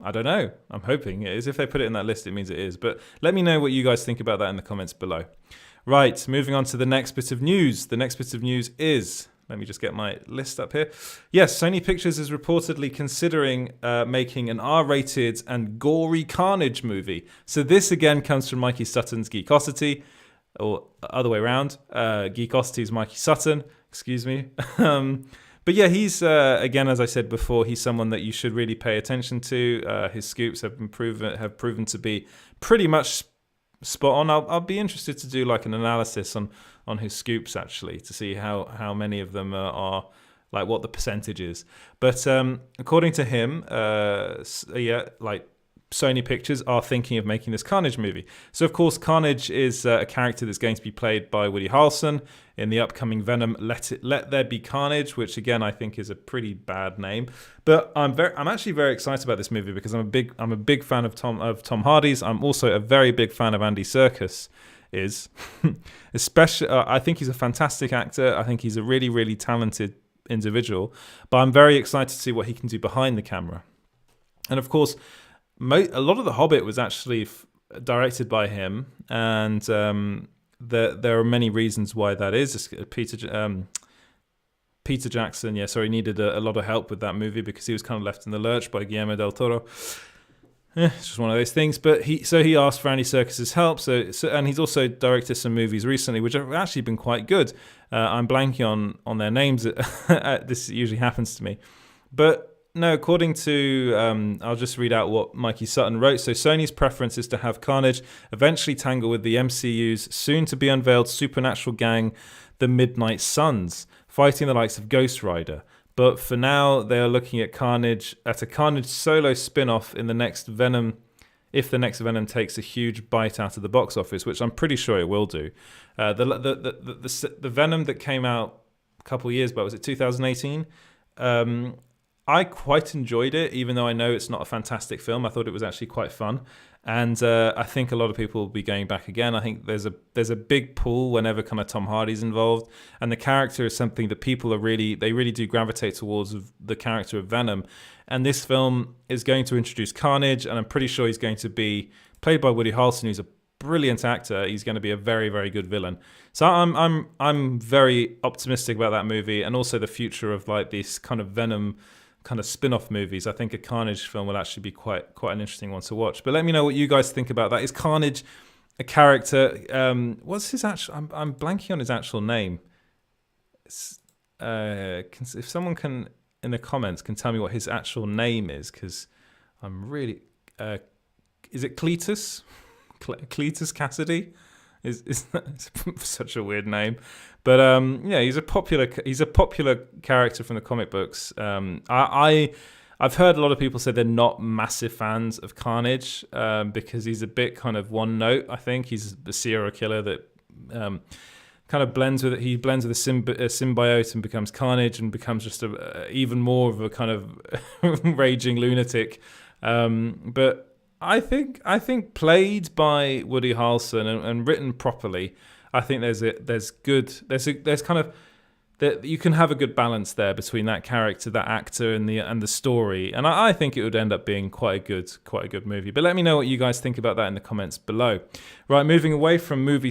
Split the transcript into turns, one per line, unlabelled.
I don't know. I'm hoping it is. If they put it in that list, it means it is. But let me know what you guys think about that in the comments below. Right, moving on to the next bit of news. The next bit of news is, let me just get my list up here. Yes, Sony Pictures is reportedly considering making an R-rated and gory Carnage movie. So this again comes from Mikey Sutton's Geekosity, or other way around. Geekosity is Mikey Sutton, excuse me. But yeah, he's, again, as I said before, he's someone that you should really pay attention to. His scoops have proven to be pretty much spot on. I'll be interested to do like an analysis on his scoops actually, to see how many of them are like what the percentage is. But according to him, like Sony Pictures are thinking of making this Carnage movie. So of course Carnage is a character that's going to be played by Woody Harrelson in the upcoming Venom Let There Be Carnage, which again I think is a pretty bad name. But I'm actually very excited about this movie because I'm a big fan of Tom Hardy's. I'm also a very big fan of Andy Serkis. Especially I think he's a fantastic actor. I think he's a really, really talented individual. But I'm very excited to see what he can do behind the camera. And of course, a lot of The Hobbit was actually directed by him, and there are many reasons why that is. Peter Jackson, needed a lot of help with that movie because he was kind of left in the lurch by Guillermo del Toro. It's just one of those things. But he asked for Andy Serkis's help. And he's also directed some movies recently which have actually been quite good. I'm blanking on their names. This usually happens to me, but. No, according to, I'll just read out what Mikey Sutton wrote. So Sony's preference is to have Carnage eventually tangle with the MCU's soon-to-be-unveiled supernatural gang, the Midnight Suns, fighting the likes of Ghost Rider. But for now, they are looking at a Carnage solo spin-off in the next Venom, if the next Venom takes a huge bite out of the box office, which I'm pretty sure it will do. The Venom that came out a couple of years back, was it 2018? I quite enjoyed it, even though I know it's not a fantastic film. I thought it was actually quite fun, and I think a lot of people will be going back again. I think there's a big pull whenever kind of Tom Hardy's involved, and the character is something that people really do gravitate towards, of the character of Venom. And this film is going to introduce Carnage, and I'm pretty sure he's going to be played by Woody Harrelson, who's a brilliant actor. He's going to be a very, very good villain. So I'm very optimistic about that movie, and also the future of like this kind of Venom kind of spin-off movies. I think a Carnage film will actually be quite an interesting one to watch. But let me know what you guys think about that. Is Carnage a character? What's his actual? I'm blanking on his actual name. If someone can in the comments can tell me what his actual name is, because I'm really. Is it Cletus? Cletus Cassidy? Is that such a weird name? But he's a popular character from the comic books. I've heard a lot of people say they're not massive fans of Carnage because he's a bit kind of one note. I think he's the serial killer that kind of blends with it. He blends with a symbiote and becomes Carnage and becomes just even more of a kind of raging lunatic. But I think played by Woody Harrelson and written properly, I think there's kind of that you can have a good balance there between that character, that actor, and the story. And I think it would end up being quite a good movie. But let me know what you guys think about that in the comments below. Right, moving away from movie